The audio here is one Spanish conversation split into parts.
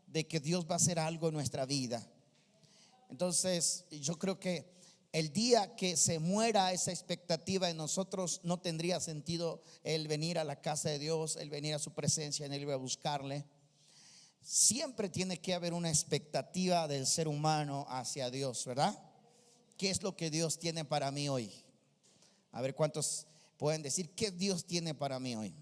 de que Dios va a hacer algo en nuestra vida. Entonces yo creo que el día que se muera esa expectativa en nosotros, no tendría sentido el venir a la casa de Dios, el venir a su presencia, en él a buscarle. Siempre tiene que haber una expectativa del ser humano hacia Dios, ¿verdad? ¿Qué es lo que Dios tiene para mí hoy? A ver cuántos pueden decir qué Dios tiene para mí hoy.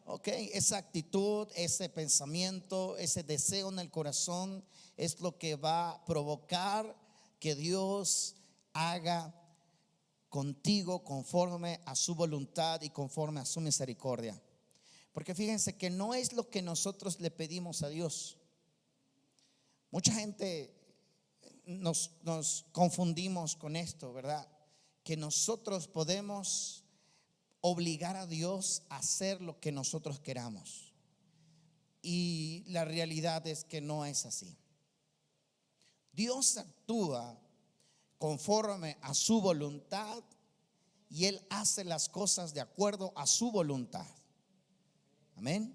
Ok, esa actitud, ese pensamiento, ese deseo en el corazón es lo que va a provocar que Dios haga contigo conforme a su voluntad y conforme a su misericordia. Porque fíjense que no es lo que nosotros le pedimos a Dios. Mucha gente nos confundimos con esto, ¿verdad? Que nosotros podemos obligar a Dios a hacer lo que nosotros queramos. Y la realidad es que no es así. Dios actúa conforme a su voluntad y Él hace las cosas de acuerdo a su voluntad. Amén.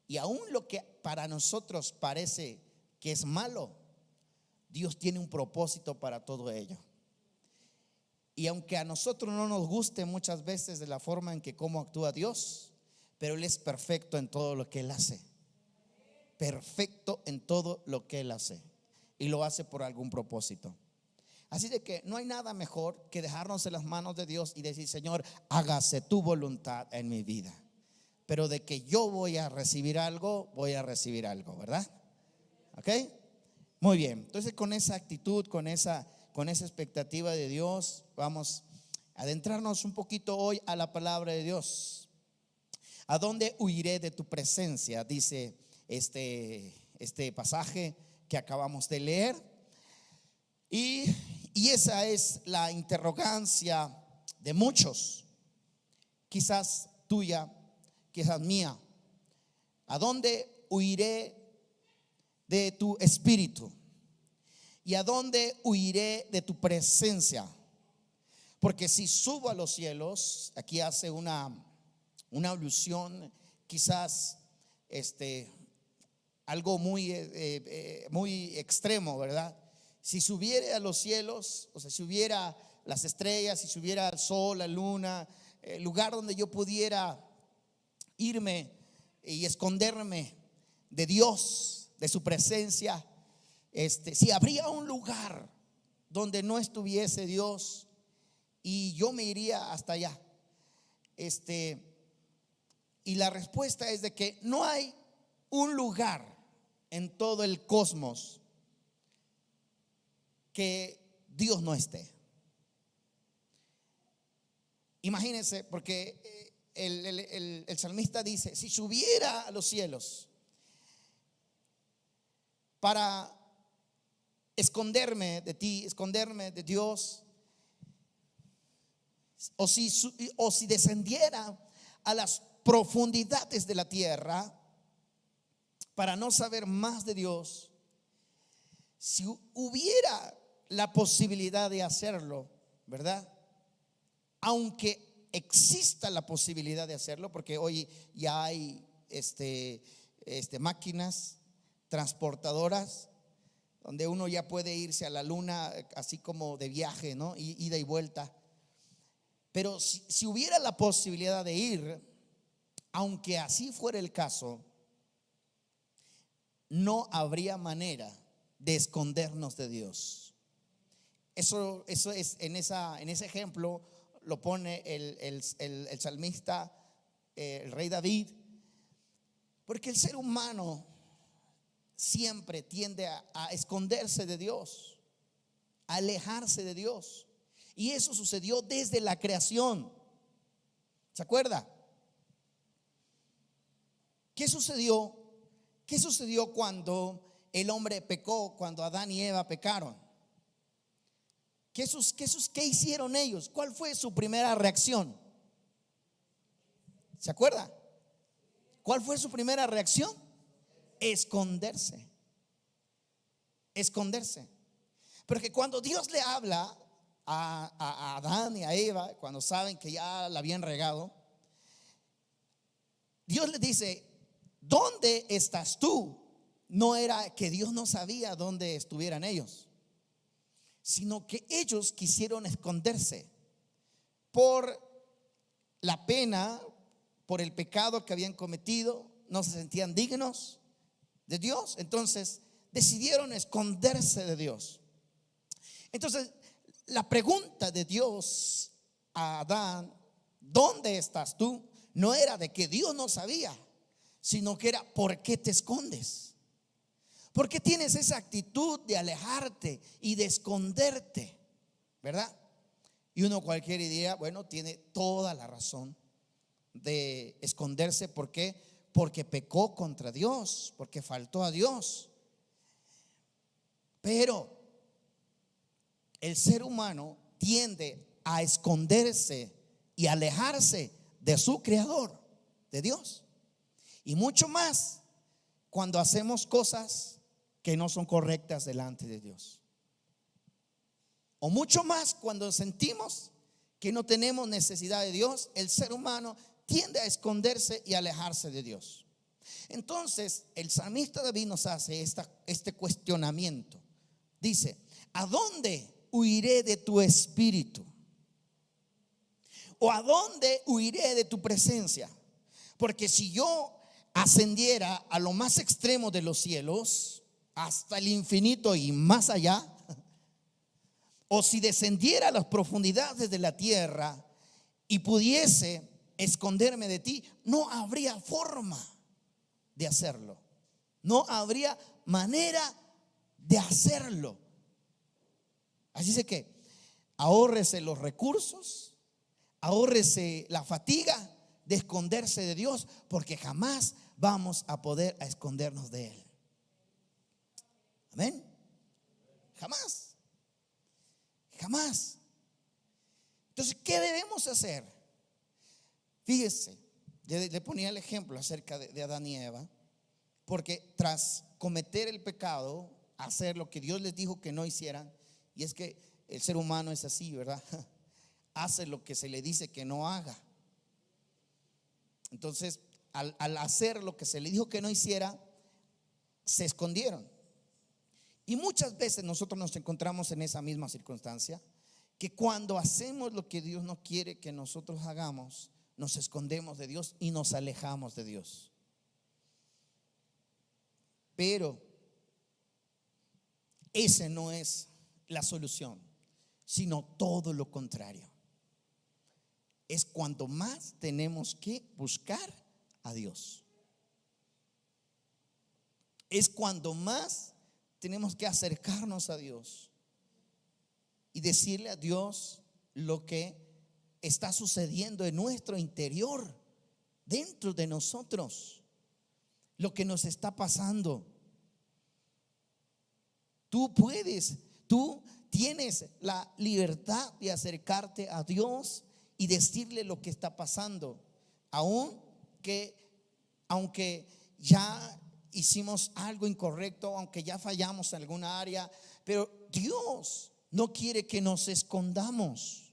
Y aún lo que para nosotros parece que es malo, Dios tiene un propósito para todo ello. Y aunque a nosotros no nos guste muchas veces de la forma en que cómo actúa Dios, pero Él es perfecto en todo lo que Él hace. Perfecto en todo lo que Él hace. Y lo hace por algún propósito. Así de que no hay nada mejor que dejarnos en las manos de Dios y decir: Señor, hágase tu voluntad en mi vida. Pero de que yo voy a recibir algo, ¿verdad? ¿Ok? Muy bien. Entonces con esa actitud, con esa expectativa de Dios, vamos a adentrarnos un poquito hoy a la palabra de Dios. ¿A dónde huiré de tu presencia? Dice este pasaje que acabamos de leer. Y esa es la interrogancia de muchos, quizás tuya, quizás mía. ¿A dónde huiré de tu espíritu? ¿Y a dónde huiré de tu presencia? Porque si subo a los cielos, aquí hace una alusión, quizás algo muy extremo, ¿verdad? Si subiere a los cielos, o sea, si hubiera las estrellas, si subiera el sol, la luna, el lugar donde yo pudiera irme y esconderme de Dios, de su presencia, si habría un lugar donde no estuviese Dios y yo me iría hasta allá, y la respuesta es de que no hay un lugar en todo el cosmos que Dios no esté. Imagínense, porque el salmista dice: si subiera a los cielos para esconderme de ti, esconderme de Dios, o si descendiera a las profundidades de la tierra para no saber más de Dios, si hubiera la posibilidad de hacerlo, ¿verdad? Aunque exista la posibilidad de hacerlo, porque hoy ya hay máquinas transportadoras donde uno ya puede irse a la luna así como de viaje, ¿no? Ida y vuelta. Pero si hubiera la posibilidad de ir, aunque así fuera el caso, no habría manera de escondernos de Dios. Eso es, en ese ejemplo lo pone el salmista, el rey David, porque el ser humano siempre tiende a esconderse de Dios, a alejarse de Dios. Y eso sucedió desde la creación. ¿Se acuerda? ¿Qué sucedió? ¿Qué sucedió cuando el hombre pecó, cuando Adán y Eva pecaron? ¿Qué hicieron ellos? ¿Cuál fue su primera reacción? ¿Se acuerda? ¿Cuál fue su primera reacción? Esconderse. Esconderse. Porque cuando Dios le habla a Adán y a Eva, cuando saben que ya la habían regado, Dios les dice: ¿dónde estás tú? No era que Dios no sabía dónde estuvieran ellos, sino que ellos quisieron esconderse por la pena, por el pecado que habían cometido. No se sentían dignos de Dios, entonces decidieron esconderse de Dios. Entonces la pregunta de Dios a Adán, ¿dónde estás tú?, no era de que Dios no sabía, sino que era: ¿por qué te escondes? ¿Por qué tienes esa actitud de alejarte y de esconderte? ¿Verdad? Y uno cualquier día, bueno, tiene toda la razón de esconderse. ¿Por qué? Porque pecó contra Dios, porque faltó a Dios. Pero el ser humano tiende a esconderse y alejarse de su creador, de Dios. Y mucho más cuando hacemos cosas que no son correctas delante de Dios. O mucho más cuando sentimos que no tenemos necesidad de Dios. El ser humano tiende a esconderse y alejarse de Dios. Entonces el salmista David nos hace este cuestionamiento. Dice: ¿a dónde huiré de tu espíritu? ¿O a dónde huiré de tu presencia? Porque si yo ascendiera a lo más extremo de los cielos, hasta el infinito y más allá, o si descendiera a las profundidades de la tierra y pudiese esconderme de ti, no habría forma de hacerlo. No habría manera de hacerlo. Así es que ahórrese los recursos, ahórrese la fatiga de esconderse de Dios, porque jamás vamos a poder escondernos de Él. Amén. Jamás. Jamás. Entonces, ¿qué debemos hacer? Fíjese, le ponía el ejemplo acerca de Adán y Eva, porque tras cometer el pecado, hacer lo que Dios les dijo que no hicieran, y es que el ser humano es así, ¿verdad? Hace lo que se le dice que no haga. Entonces, al hacer lo que se le dijo que no hiciera, se escondieron. Y muchas veces nosotros nos encontramos en esa misma circunstancia, que cuando hacemos lo que Dios no quiere que nosotros hagamos, nos escondemos de Dios y nos alejamos de Dios. Pero esa no es la solución, sino todo lo contrario. Es cuando más tenemos que buscar a Dios. Es cuando más tenemos que acercarnos a Dios y decirle a Dios lo que está sucediendo en nuestro interior, dentro de nosotros, lo que nos está pasando. Tú tienes la libertad de acercarte a Dios y decirle lo que está pasando, aunque ya hicimos algo incorrecto, aunque ya fallamos en alguna área. Pero Dios no quiere que nos escondamos,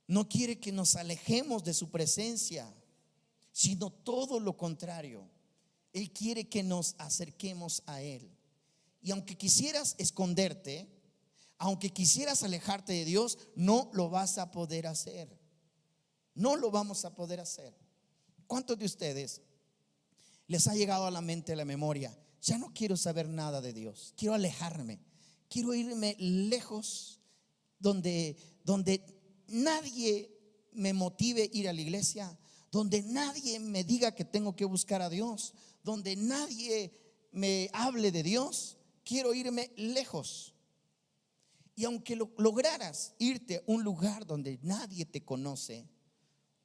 no quiere que nos alejemos de su presencia, sino todo lo contrario. Él quiere que nos acerquemos a Él. Y aunque quisieras esconderte, aunque quisieras alejarte de Dios, no lo vas a poder hacer. No lo vamos a poder hacer. ¿Cuántos de ustedes les ha llegado a la mente, a la memoria: ya no quiero saber nada de Dios, quiero alejarme, quiero irme lejos, donde nadie me motive a ir a la iglesia, donde nadie me diga que tengo que buscar a Dios, donde nadie me hable de Dios? Quiero irme lejos. Y aunque lograras irte a un lugar donde nadie te conoce,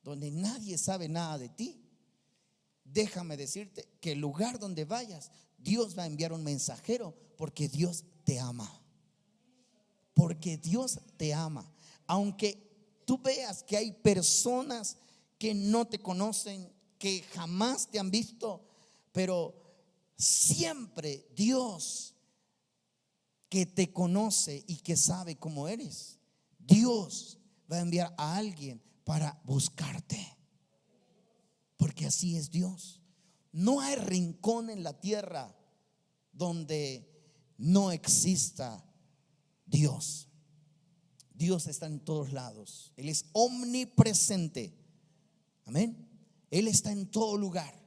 donde nadie sabe nada de ti, déjame decirte que el lugar donde vayas, Dios va a enviar un mensajero, porque Dios te ama. Porque Dios te ama. Aunque tú veas que hay personas que no te conocen, que jamás te han visto, pero siempre Dios, que te conoce y que sabe cómo eres, Dios va a enviar a alguien para buscarte. porque así es Dios. No hay rincón en la tierra donde no exista Dios. Dios está en todos lados. Él es omnipresente. Amén. Él está en todo lugar.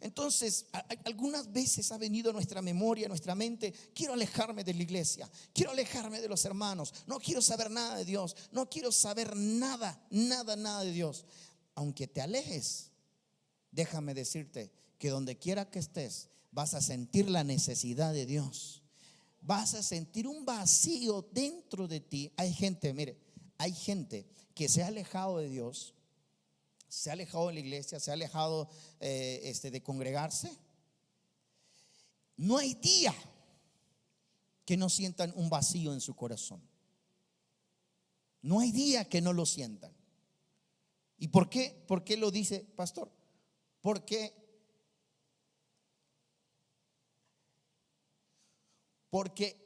Entonces, algunas veces ha venido a nuestra memoria, a nuestra mente: quiero alejarme de la iglesia, quiero alejarme de los hermanos, no quiero saber nada de Dios, no quiero saber nada de Dios. Aunque te alejes, déjame decirte que donde quiera que estés, vas a sentir la necesidad de Dios. Vas a sentir un vacío dentro de ti. Hay gente, mire, hay gente que se ha alejado de Dios, se ha alejado de la iglesia, se ha alejado de congregarse. No hay día que no sientan un vacío en su corazón. No hay día que no lo sientan. ¿Y por qué? ¿Por qué lo dice, pastor? Porque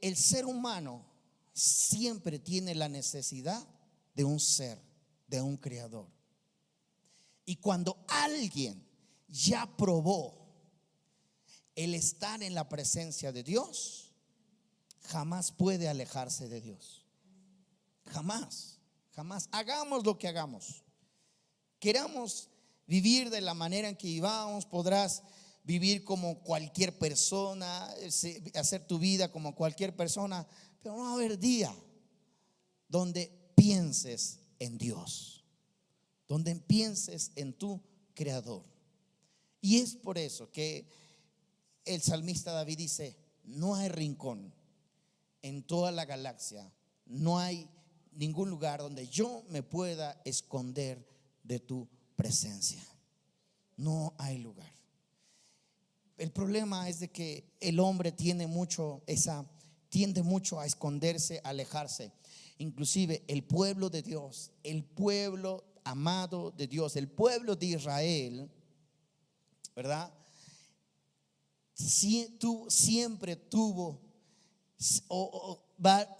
el ser humano siempre tiene la necesidad de un ser, de un creador. Y cuando alguien ya probó el estar en la presencia de Dios, jamás puede alejarse de Dios. Jamás, jamás. Hagamos lo que hagamos, queramos vivir de la manera en que vivamos, podrás vivir como cualquier persona, hacer tu vida como cualquier persona, pero no va a haber día donde pienses en Dios, donde pienses en tu creador. Y es por eso que el salmista David dice: no hay rincón en toda la galaxia, no hay ningún lugar donde yo me pueda esconder de tu presencia. No hay lugar. El problema es de que el hombre tiende mucho a esconderse, a alejarse. Inclusive el pueblo de Dios, el pueblo amado de Dios, el pueblo de Israel, ¿verdad? Siempre tuvo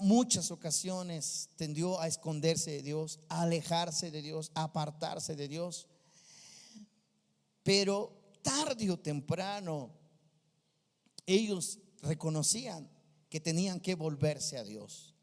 muchas ocasiones tendió a esconderse de Dios, a alejarse de Dios, a apartarse de Dios. Pero tarde o temprano ellos reconocían que tenían que volverse a Dios,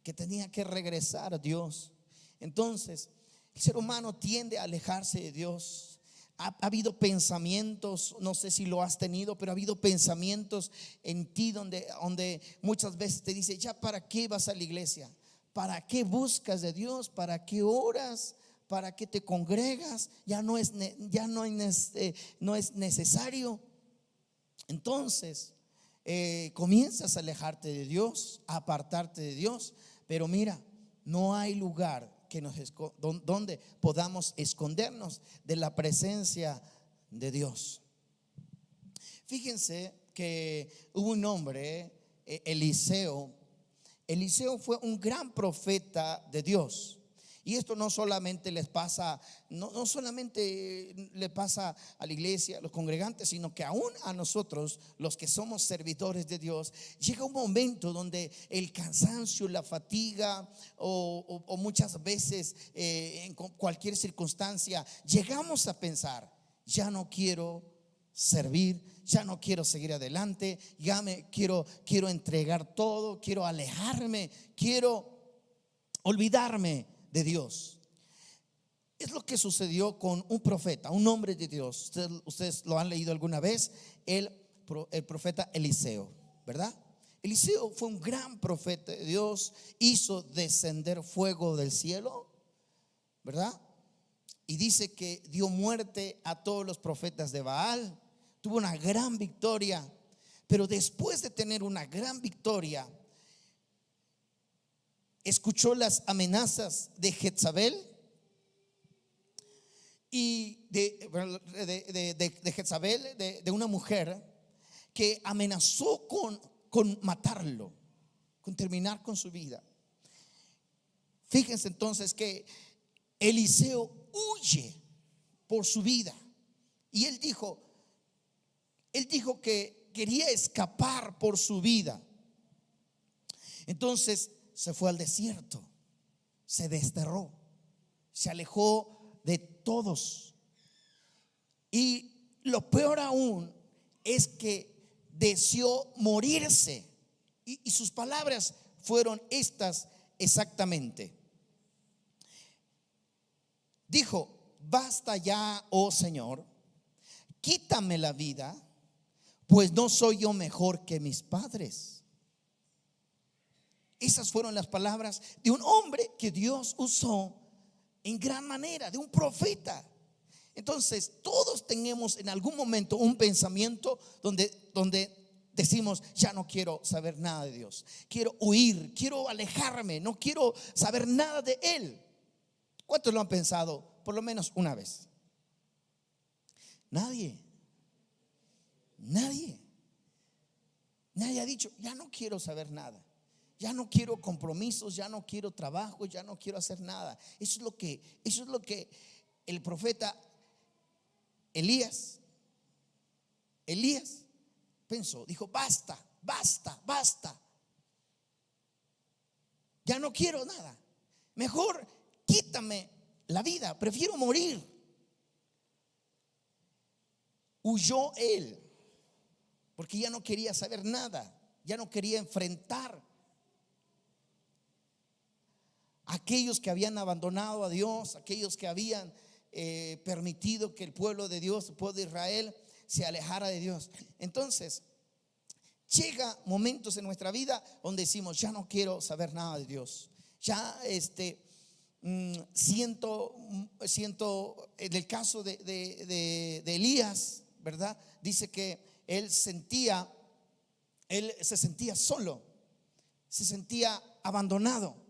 que tenían que regresar a Dios. Entonces el ser humano tiende a alejarse de Dios. Ha habido pensamientos, no sé si lo has tenido, pero ha habido pensamientos en ti donde muchas veces te dice: ya, ¿para qué vas a la iglesia? ¿Para qué buscas de Dios? ¿Para qué oras? ¿Para qué te congregas? Ya no es necesario. Entonces comienzas a alejarte de Dios, a apartarte de Dios. Pero mira, no hay lugar donde podamos escondernos de la presencia de Dios. Fíjense que hubo un hombre, Eliseo. Eliseo fue un gran profeta de Dios. Y esto no solamente les pasa, no solamente le pasa a la iglesia, a los congregantes, sino que aún a nosotros, los que somos servidores de Dios, llega un momento donde el cansancio, la fatiga o muchas veces en cualquier circunstancia llegamos a pensar: ya no quiero servir, ya no quiero seguir adelante, ya quiero entregar todo, quiero alejarme, quiero olvidarme de Dios. Es lo que sucedió con un profeta, un hombre de Dios. Ustedes lo han leído alguna vez, el profeta Eliseo, ¿verdad? Eliseo fue un gran profeta de Dios, hizo descender fuego del cielo, ¿verdad? Y dice que dio muerte a todos los profetas de Baal, tuvo una gran victoria. Pero después de tener una gran victoria, escuchó las amenazas de Jezabel y de Jezabel, de una mujer que amenazó con matarlo, con terminar con su vida. Fíjense entonces que Eliseo huye por su vida. Y él dijo que quería escapar por su vida. Entonces se fue al desierto, se desterró, se alejó de todos. Y lo peor aún es que deseó morirse. Y sus palabras fueron estas exactamente. Dijo: basta ya, oh Señor, quítame la vida, pues no soy yo mejor que mis padres. Esas fueron las palabras de un hombre que Dios usó en gran manera, de un profeta. Entonces todos tenemos en algún momento un pensamiento donde decimos: ya no quiero saber nada de Dios, quiero huir, quiero alejarme, no quiero saber nada de Él. ¿Cuántos lo han pensado por lo menos una vez? Nadie ha dicho: ya no quiero saber nada, ya no quiero compromisos, ya no quiero trabajo, ya no quiero hacer nada. Eso es lo que el profeta Elías pensó. Dijo: basta, basta, basta, ya no quiero nada, mejor quítame la vida, prefiero morir. Huyó él porque ya no quería saber nada, ya no quería enfrentar a aquellos que habían abandonado a Dios, aquellos que habían permitido que el pueblo de Dios, el pueblo de Israel, se alejara de Dios. Entonces llega momentos en nuestra vida donde decimos: ya no quiero saber nada de Dios. Ya siento en el caso de Elías, ¿verdad? Dice que él se sentía solo, se sentía abandonado.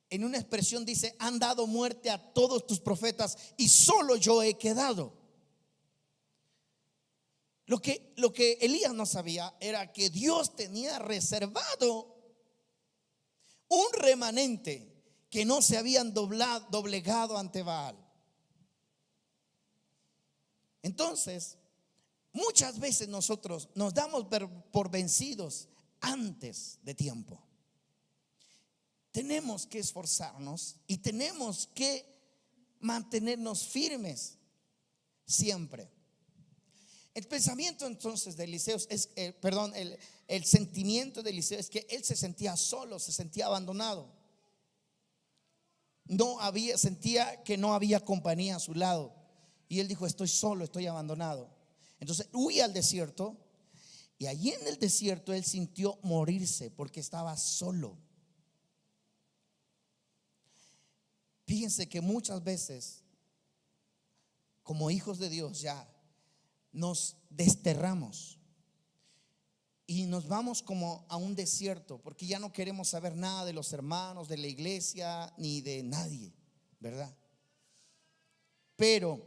En una expresión dice: han dado muerte a todos tus profetas y solo yo he quedado. Lo que Elías no sabía era que Dios tenía reservado un remanente que no se habían doblegado ante Baal. Entonces, muchas veces nosotros nos damos por vencidos antes de tiempo. Tenemos que esforzarnos y tenemos que mantenernos firmes siempre. El pensamiento entonces de Eliseo el sentimiento de Eliseo es que él se sentía solo, se sentía abandonado. Sentía que no había compañía a su lado. Y él dijo: estoy solo, estoy abandonado. Entonces huye al desierto, y allí en el desierto él sintió morirse porque estaba solo. Fíjense que muchas veces, como hijos de Dios, ya nos desterramos y nos vamos como a un desierto porque ya no queremos saber nada de los hermanos, de la iglesia, ni de nadie, ¿verdad? Pero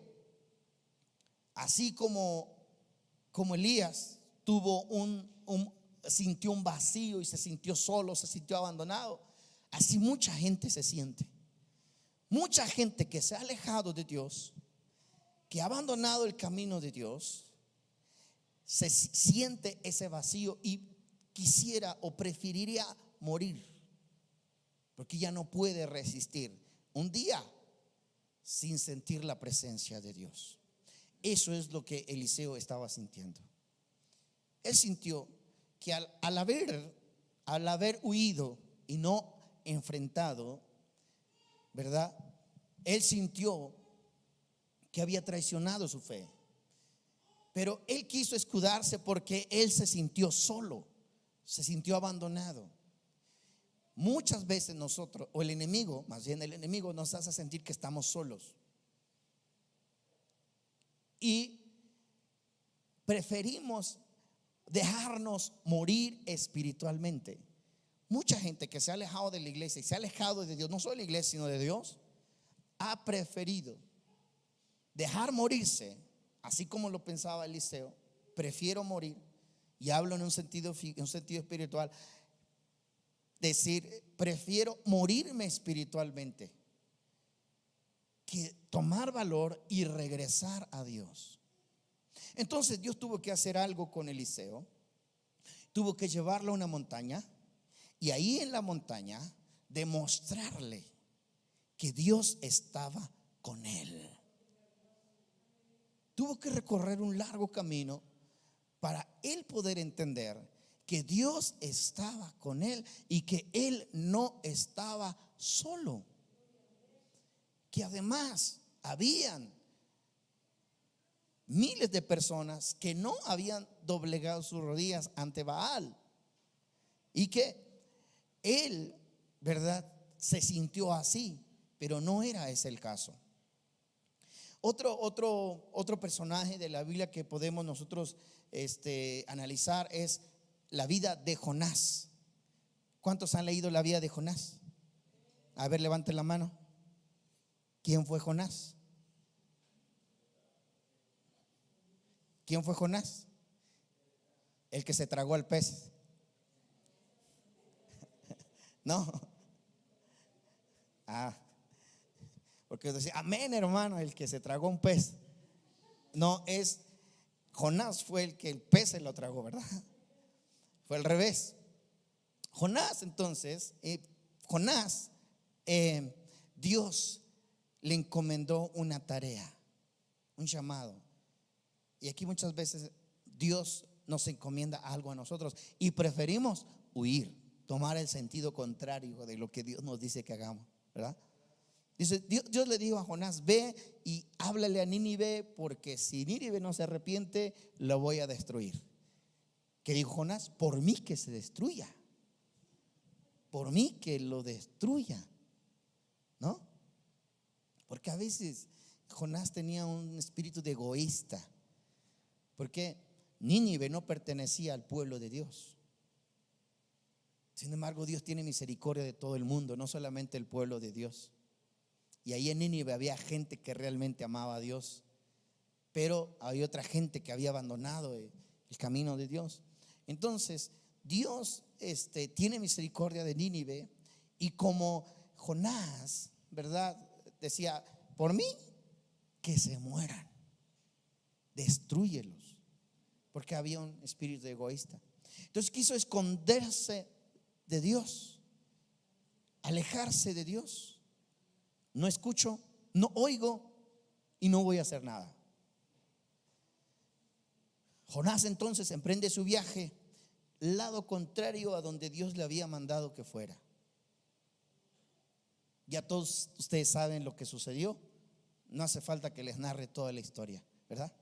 así como Elías sintió un vacío y se sintió solo, se sintió abandonado, así mucha gente se siente. Mucha gente que se ha alejado de Dios, que ha abandonado el camino de Dios, se siente ese vacío y quisiera o preferiría morir porque ya no puede resistir un día sin sentir la presencia de Dios. Eso es lo que Eliseo estaba sintiendo. Él sintió que al haber huido y no enfrentado, ¿verdad? Él sintió que había traicionado su fe. Pero él quiso escudarse porque él se sintió solo, se sintió abandonado. Muchas veces nosotros, o el enemigo, más bien el enemigo, nos hace sentir que estamos solos. Y preferimos dejarnos morir espiritualmente. Mucha gente que se ha alejado de la iglesia y se ha alejado de Dios, no solo de la iglesia sino de Dios, ha preferido dejar morirse, así como lo pensaba Eliseo. Prefiero morir, y hablo en un sentido espiritual, decir: prefiero morirme espiritualmente que tomar valor y regresar a Dios. Entonces Dios tuvo que hacer algo con Eliseo. Tuvo que llevarlo a una montaña y ahí en la montaña demostrarle que Dios estaba con él. tuvo que recorrer un largo camino para él poder entender que Dios estaba con él y que él no estaba solo. Que además habían miles de personas que no habían doblegado sus rodillas ante Baal y que él, ¿verdad?, se sintió así, pero no era ese el caso. Otro personaje de la Biblia que podemos nosotros analizar es la vida de Jonás. ¿Cuántos han leído la vida de Jonás? A ver, levanten la mano. ¿Quién fue Jonás? ¿Quién fue Jonás? El que se tragó al pez. No. Porque decía, amén, hermano, el que se tragó un pez. No, es Jonás fue el que el pez se lo tragó, ¿verdad? Fue al revés. Jonás, entonces, Dios le encomendó una tarea, un llamado. Y aquí muchas veces Dios nos encomienda algo a nosotros y preferimos huir, tomar el sentido contrario de lo que Dios nos dice que hagamos, ¿verdad? Dice, Dios le dijo a Jonás, ve y háblale a Nínive, porque si Nínive no se arrepiente, lo voy a destruir. ¿Qué dijo Jonás? Por mí que se destruya, por mí que lo destruya, ¿no? Porque a veces Jonás tenía un espíritu de egoísta, porque Nínive no pertenecía al pueblo de Dios. Sin embargo, Dios tiene misericordia de todo el mundo, no solamente el pueblo de Dios. Y ahí en Nínive había gente que realmente amaba a Dios, pero había otra gente que había abandonado el camino de Dios. Entonces Dios tiene misericordia de Nínive, y como Jonás, ¿verdad?, decía, por mí que se mueran, destrúyelos, porque había un espíritu egoísta. Entonces quiso esconderse de Dios, alejarse de Dios. No escucho, no oigo y no voy a hacer nada. Jonás entonces emprende su viaje lado contrario a donde Dios le había mandado que fuera. Ya todos ustedes saben lo que sucedió. No hace falta que les narre toda la historia, ¿verdad?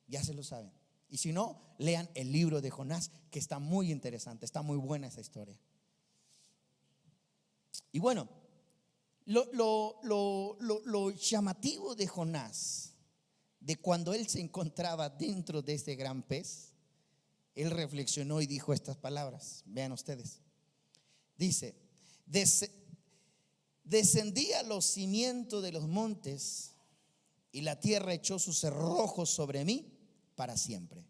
Ya se lo saben. Y si no, lean el libro de Jonás, que está muy interesante, está muy buena esa historia. Y bueno, lo llamativo de Jonás, de cuando él se encontraba dentro de este gran pez, él reflexionó y dijo estas palabras. Vean ustedes. Dice, descendí a los cimientos de los montes, y la tierra echó sus cerrojos sobre mí para siempre.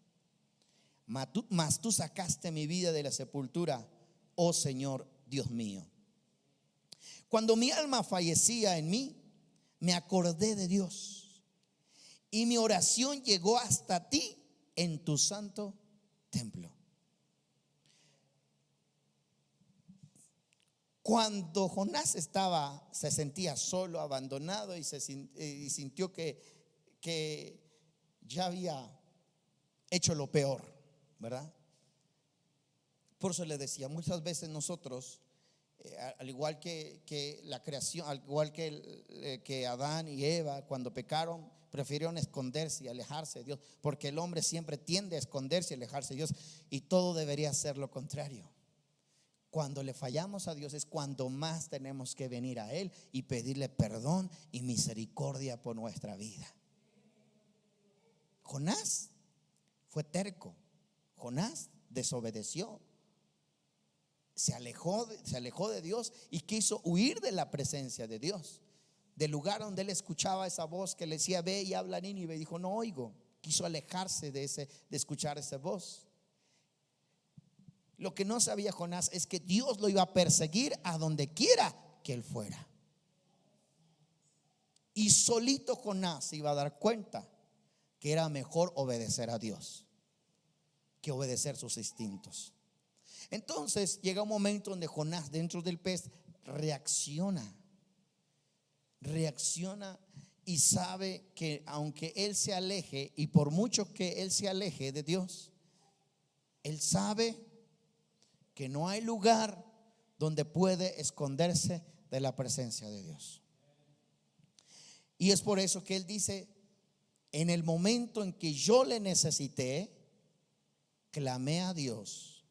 Mas tú sacaste mi vida de la sepultura, oh Señor Dios mío. Cuando mi alma fallecía en mí, me acordé de Dios, y mi oración llegó hasta ti en tu santo templo. Cuando Jonás se sentía solo, abandonado, y sintió que ya había hecho lo peor, ¿verdad? Por eso le decía, muchas veces nosotros, al igual que la creación, al igual que Adán y Eva, cuando pecaron, prefirieron esconderse y alejarse de Dios, porque el hombre siempre tiende a esconderse y alejarse de Dios, y todo debería ser lo contrario. Cuando le fallamos a Dios es cuando más tenemos que venir a Él y pedirle perdón y misericordia por nuestra vida. Jonás fue terco, Jonás desobedeció, se alejó de Dios y quiso huir de la presencia de Dios, del lugar donde él escuchaba esa voz que le decía, ve y habla a Nínive. Y dijo, no oigo. Quiso alejarse de escuchar esa voz. Lo que no sabía Jonás es que Dios lo iba a perseguir a donde quiera que él fuera. Y solito Jonás se iba a dar cuenta que era mejor obedecer a Dios que obedecer sus instintos. Entonces llega un momento donde Jonás, dentro del pez, reacciona y sabe que aunque él se aleje, y por mucho que él se aleje de Dios, él sabe que no hay lugar donde puede esconderse de la presencia de Dios. Y es por eso que él dice: en el momento en que yo le necesité, clamé a Dios.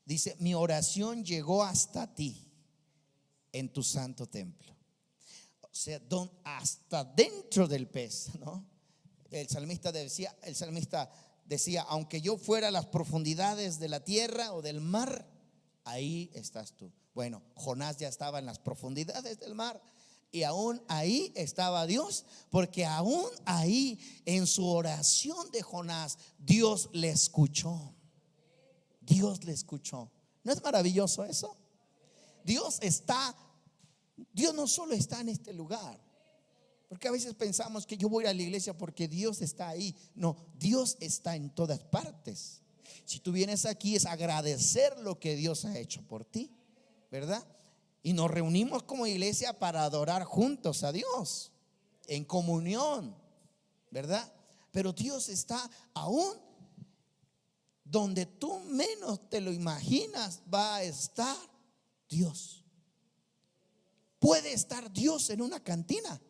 Dice: mi oración llegó hasta ti en tu santo templo. O sea, hasta dentro del pez, ¿no? El salmista decía: aunque yo fuera a las profundidades de la tierra o del mar, ahí estás tú. Bueno, Jonás ya estaba en las profundidades del mar, y aún ahí estaba Dios, porque aún ahí en su oración de Jonás, Dios le escuchó. Dios le escuchó. ¿No es maravilloso eso? Dios no solo está en este lugar, porque a veces pensamos que yo voy a la iglesia porque Dios está ahí. No, Dios está en todas partes. Si tú vienes aquí es agradecer lo que Dios ha hecho por ti, ¿verdad? Y nos reunimos como iglesia para adorar juntos a Dios en comunión, ¿verdad? Pero Dios está aún donde tú menos te lo imaginas, va a estar Dios. Puede estar Dios en una cantina.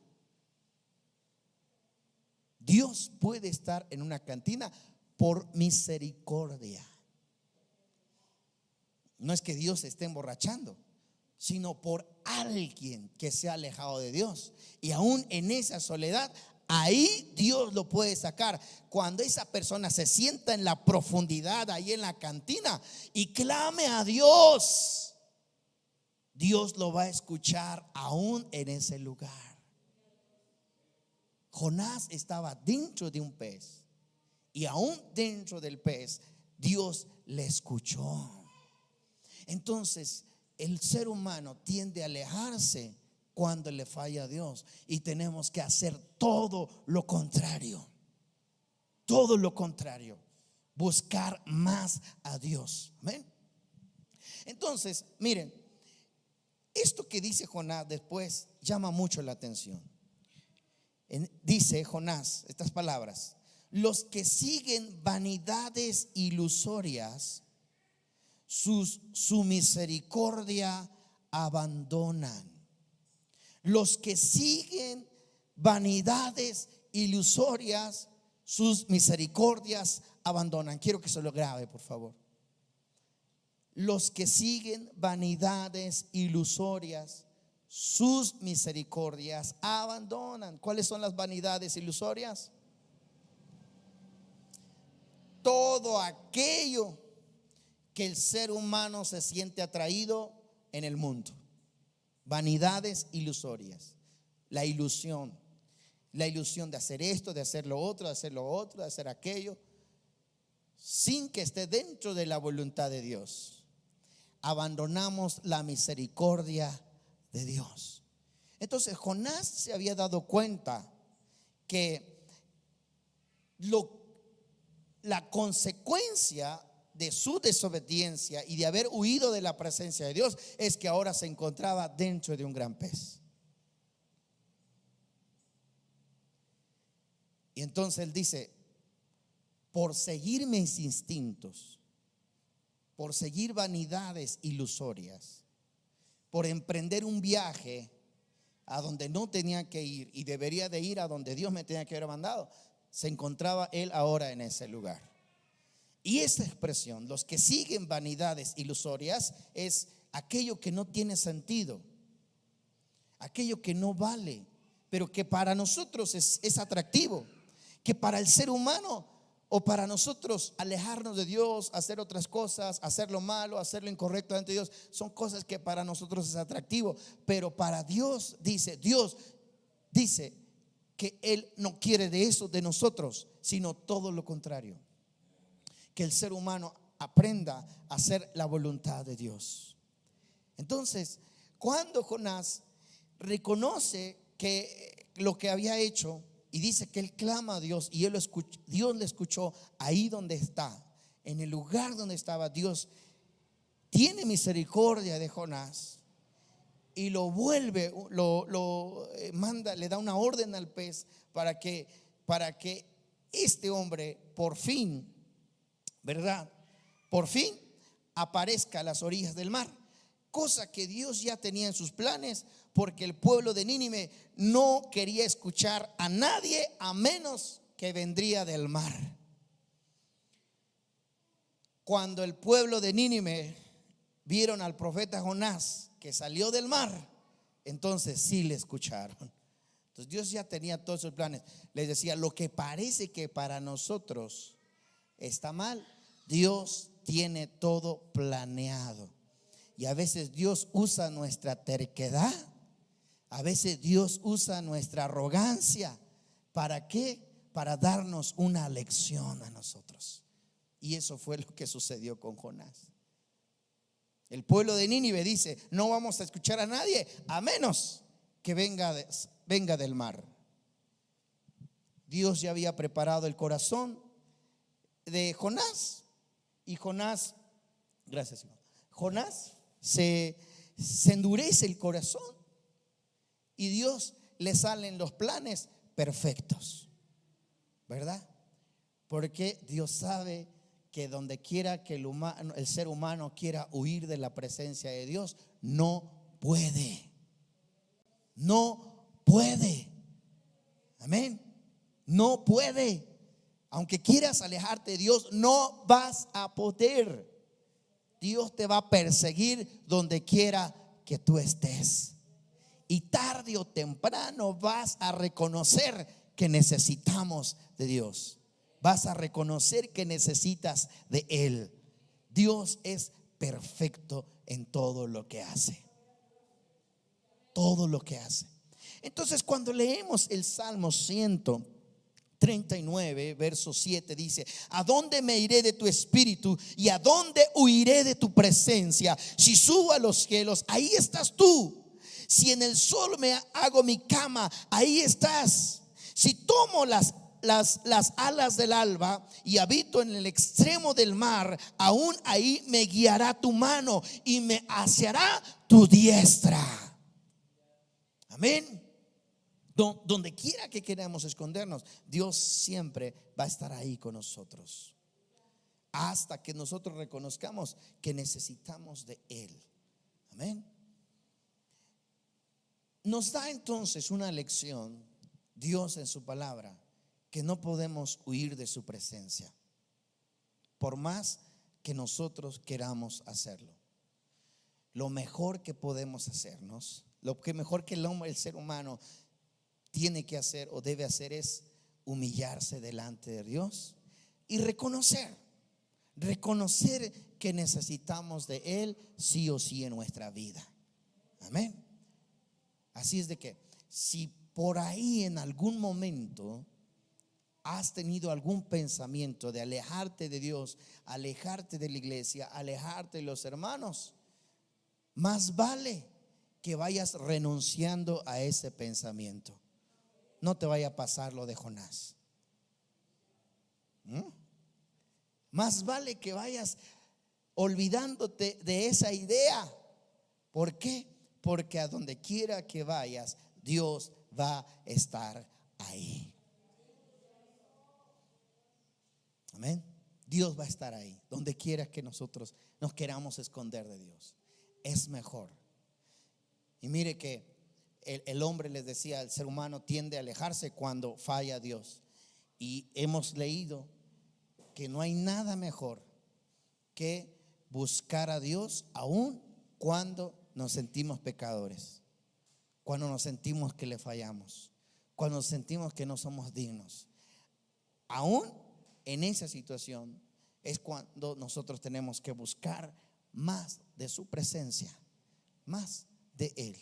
Dios puede estar en una cantina por misericordia. No es que Dios se esté emborrachando, sino por alguien que se ha alejado de Dios. Y aún en esa soledad, ahí Dios lo puede sacar. Cuando esa persona se sienta en la profundidad, ahí en la cantina, y clame a Dios, Dios lo va a escuchar aún en ese lugar. Jonás estaba dentro de un pez, y aún dentro del pez Dios le escuchó. Entonces el ser humano tiende a alejarse cuando le falla a Dios, y tenemos que hacer todo lo contrario. Todo lo contrario, buscar más a Dios. Amén. Entonces, miren, esto que dice Jonás después llama mucho la atención. Dice Jonás estas palabras: los que siguen vanidades ilusorias, su misericordia abandonan. Los que siguen vanidades ilusorias, sus misericordias abandonan. Quiero que se lo grabe, por favor. Los que siguen vanidades ilusorias, sus misericordias abandonan. ¿Cuáles son las vanidades ilusorias? Todo aquello que el ser humano se siente atraído en el mundo. Vanidades ilusorias. La ilusión de hacer esto, de hacer lo otro, de hacer lo otro, de hacer aquello, sin que esté dentro de la voluntad de Dios. Abandonamos la misericordia de Dios. Entonces Jonás se había dado cuenta que la consecuencia de su desobediencia y de haber huido de la presencia de Dios es que ahora se encontraba dentro de un gran pez. Y entonces él dice: por seguir mis instintos, por seguir vanidades ilusorias, por emprender un viaje a donde no tenía que ir y debería de ir a donde Dios me tenía que haber mandado, se encontraba él ahora en ese lugar. Y esta expresión, los que siguen vanidades ilusorias, es aquello que no tiene sentido, aquello que no vale, pero que para nosotros es atractivo, que para el ser humano o para nosotros alejarnos de Dios, hacer otras cosas, hacer lo malo, hacer lo incorrecto ante Dios, son cosas que para nosotros es atractivo, pero para Dios dice que Él no quiere de eso de nosotros, sino todo lo contrario. Que el ser humano aprenda a hacer la voluntad de Dios. Entonces, cuando Jonás reconoce que lo que había hecho y dice que él clama a Dios y Dios le escuchó ahí donde está, en el lugar donde estaba, Dios tiene misericordia de Jonás y lo vuelve, manda, le da una orden al pez para que este hombre por fin, ¿verdad? Por fin aparezca a las orillas del mar, cosa que Dios ya tenía en sus planes, porque el pueblo de Nínive no quería escuchar a nadie a menos que vendría del mar. Cuando el pueblo de Nínive vieron al profeta Jonás que salió del mar, entonces sí le escucharon. Entonces Dios ya tenía todos sus planes. Les decía, lo que parece que para nosotros está mal, Dios tiene todo planeado. Y a veces Dios usa nuestra terquedad, a veces Dios usa nuestra arrogancia. ¿Para qué? Para darnos una lección a nosotros. Y eso fue lo que sucedió con Jonás. El pueblo de Nínive dice: no vamos a escuchar a nadie a menos que venga del mar. Dios ya había preparado el corazón de Jonás, y Jonás, gracias Señor, Jonás se endurece el corazón, y Dios le salen los planes perfectos, ¿verdad? Porque Dios sabe que donde quiera que el ser humano quiera huir de la presencia de Dios, no puede. No puede. Amén. No puede. Aunque quieras alejarte de Dios, no vas a poder. Dios te va a perseguir donde quiera que tú estés. Y tarde o temprano vas a reconocer que necesitamos de Dios. Vas a reconocer que necesitas de Él. Dios es perfecto en todo lo que hace. Todo lo que hace. Entonces, cuando leemos el Salmo 139, verso 7, dice: ¿a dónde me iré de tu espíritu? ¿Y a dónde huiré de tu presencia? Si subo a los cielos, ahí estás tú. Si en el sol me hago mi cama, ahí estás. Si tomo las alas del alba y habito en el extremo del mar, aún ahí me guiará tu mano y me aseará tu diestra. Amén. Donde quiera que queramos escondernos, Dios siempre va a estar ahí con nosotros, hasta que nosotros reconozcamos que necesitamos de Él. Amén. Nos da entonces una lección Dios en su palabra, que no podemos huir de su presencia, por más que nosotros queramos hacerlo. Lo mejor que podemos hacernos, lo que mejor que el ser humano tiene que hacer o debe hacer, es humillarse delante de Dios y reconocer que necesitamos de Él sí o sí en nuestra vida. Amén. Así es de que si por ahí en algún momento has tenido algún pensamiento de alejarte de Dios, alejarte de la iglesia, alejarte de los hermanos, más vale que vayas renunciando a ese pensamiento. No te vaya a pasar lo de Jonás. Más vale que vayas olvidándote de esa idea. ¿Por qué? Porque a donde quiera que vayas, Dios va a estar ahí. Amén. Dios va a estar ahí, donde quiera que nosotros nos queramos esconder de Dios. Es mejor. Y mire que el hombre, les decía, el ser humano tiende a alejarse cuando falla a Dios. Y hemos leído que no hay nada mejor que buscar a Dios aun cuando nos sentimos pecadores, cuando nos sentimos que le fallamos, cuando nos sentimos que no somos dignos. Aún en esa situación es cuando nosotros tenemos que buscar más de su presencia, más de Él.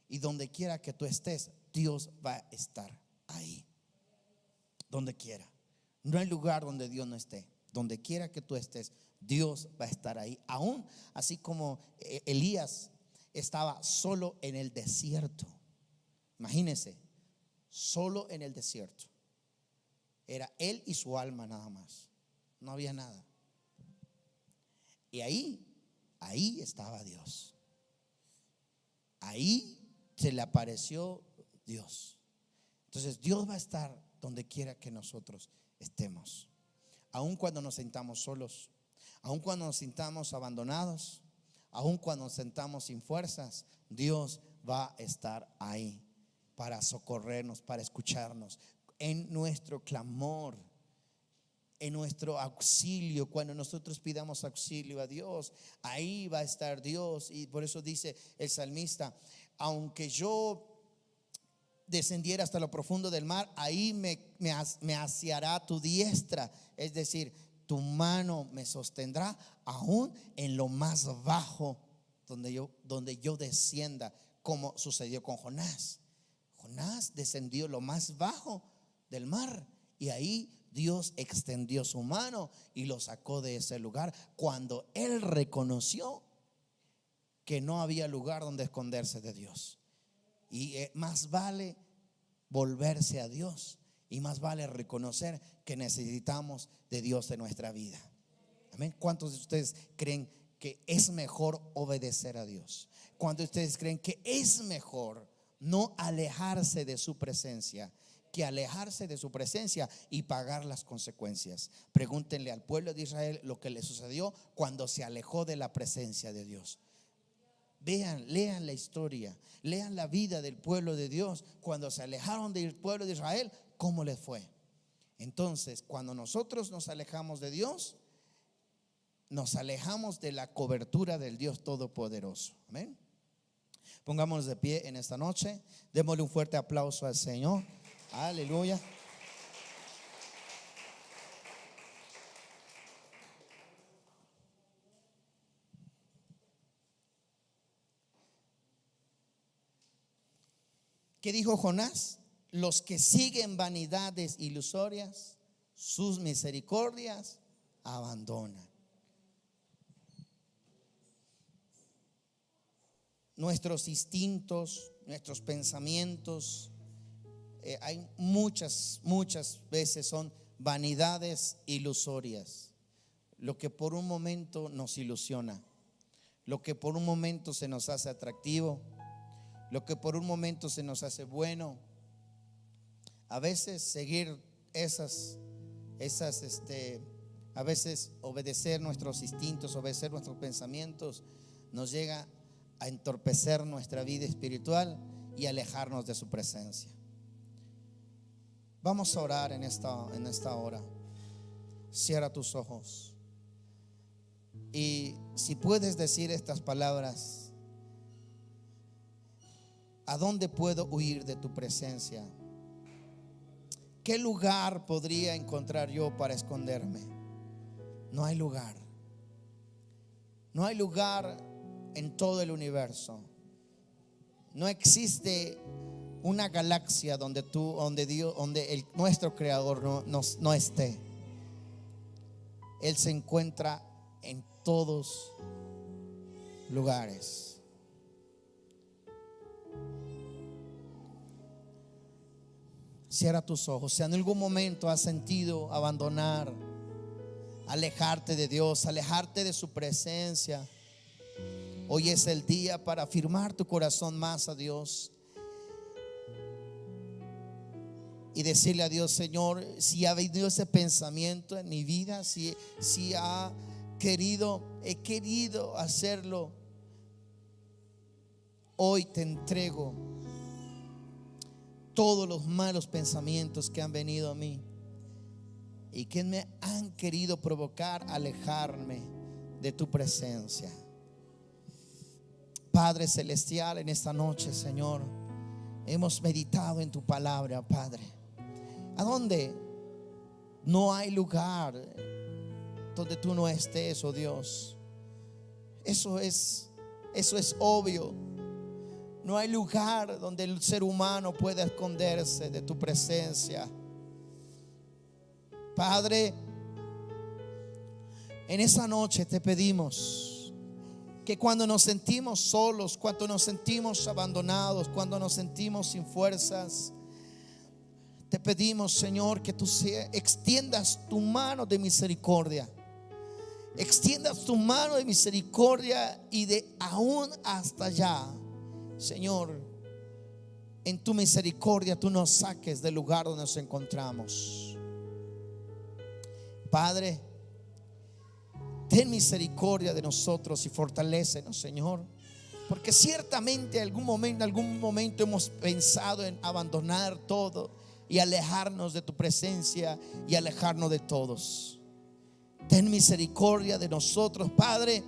Y donde quiera que tú estés, Dios va a estar ahí. Donde quiera. No hay lugar donde Dios no esté. Donde quiera que tú estés, Dios va a estar ahí. Aún así como Elías estaba solo en el desierto. Imagínense, solo en el desierto. Era él y su alma nada más. No había nada. Y ahí estaba Dios. ahí se le apareció Dios. Entonces Dios va a estar donde quiera que nosotros estemos, aun cuando nos sintamos solos, aun cuando nos sintamos abandonados, aun cuando nos sintamos sin fuerzas. Dios va a estar ahí para socorrernos, para escucharnos en nuestro clamor, en nuestro auxilio. Cuando nosotros pidamos auxilio a Dios, ahí va a estar Dios. Y por eso dice el salmista: aunque yo descendiera hasta lo profundo del mar, ahí me asiará tu diestra. Es decir, tu mano me sostendrá aún en lo más bajo, donde yo descienda, como sucedió con Jonás. Jonás descendió lo más bajo del mar, y ahí Dios extendió su mano y lo sacó de ese lugar, cuando él reconoció que no había lugar donde esconderse de Dios. Y más vale volverse a Dios, y más vale reconocer que necesitamos de Dios en nuestra vida. Amén. ¿Cuántos de ustedes creen que es mejor obedecer a Dios? ¿Cuántos de ustedes creen que es mejor no alejarse de su presencia que alejarse de su presencia y pagar las consecuencias? Pregúntenle al pueblo de Israel lo que le sucedió cuando se alejó de la presencia de Dios. Lean la historia, lean la vida del pueblo de Dios cuando se alejaron del pueblo de Israel, cómo les fue. Entonces, cuando nosotros nos alejamos de Dios, nos alejamos de la cobertura del Dios Todopoderoso. Amén. Pongámonos de pie en esta noche. Démosle un fuerte aplauso al Señor. Aleluya. ¿Qué dijo Jonás? Los que siguen vanidades ilusorias, sus misericordias abandonan. Nuestros instintos, nuestros pensamientos, hay muchas veces son vanidades ilusorias. Lo que por un momento nos ilusiona, lo que por un momento se nos hace atractivo, lo que por un momento se nos hace bueno. A veces seguir a veces obedecer nuestros instintos, obedecer nuestros pensamientos, nos llega a entorpecer nuestra vida espiritual y alejarnos de su presencia. Vamos a orar en esta hora. Cierra tus ojos. Y si puedes decir estas palabras: ¿a dónde puedo huir de tu presencia? ¿Qué lugar podría encontrar yo para esconderme? No hay lugar. No hay lugar en todo el universo. No existe una galaxia donde nuestro Creador no esté. Él se encuentra en todos lugares. Cierra tus ojos. Si en algún momento has sentido abandonar, alejarte de Dios, alejarte de su presencia, hoy es el día para afirmar tu corazón más a Dios y decirle a Dios: Señor, si ha venido ese pensamiento en mi vida, si he querido hacerlo, hoy te entrego todos los malos pensamientos que han venido a mí y que me han querido provocar alejarme de tu presencia. Padre celestial, en esta noche, Señor, hemos meditado en tu palabra, Padre. ¿A dónde no hay lugar donde tú no estés, oh Dios? Eso es obvio. No hay lugar donde el ser humano pueda esconderse de tu presencia. Padre, en esa noche te pedimos que cuando nos sentimos solos, cuando nos sentimos abandonados, cuando nos sentimos sin fuerzas, te pedimos, Señor, que tú extiendas tu mano de misericordia. Extiendas tu mano de misericordia y de aún hasta allá Señor, en tu misericordia tú nos saques del lugar donde nos encontramos. Padre, ten misericordia de nosotros y fortalécenos, Señor, porque ciertamente en algún momento hemos pensado en abandonar todo y alejarnos de tu presencia y alejarnos de todos. Ten misericordia de nosotros, Padre,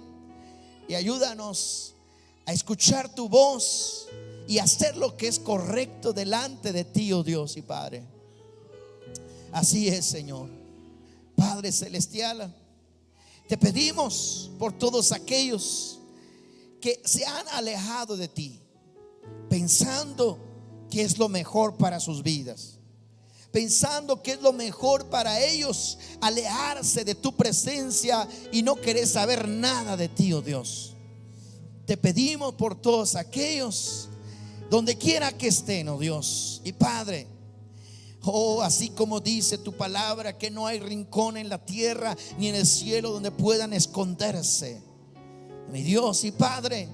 y ayúdanos a escuchar tu voz y hacer lo que es correcto delante de ti, oh Dios y Padre. Así es, Señor. Padre celestial, te pedimos por todos aquellos que se han alejado de ti, pensando que es lo mejor para sus vidas, pensando que es lo mejor para ellos alejarse de tu presencia y no querer saber nada de ti, oh Dios. Te pedimos por todos aquellos, donde quiera que estén, oh Dios y Padre. Oh, así como dice tu palabra, que no hay rincón en la tierra ni en el cielo donde puedan esconderse. Mi Dios y Padre,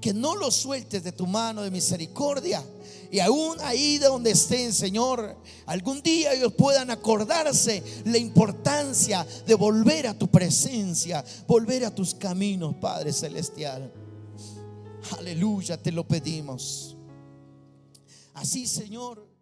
que no los sueltes de tu mano de misericordia. Y aún ahí de donde estén, Señor, algún día ellos puedan acordarse la importancia de volver a tu presencia, volver a tus caminos, Padre celestial. Aleluya, te lo pedimos. Así, Señor.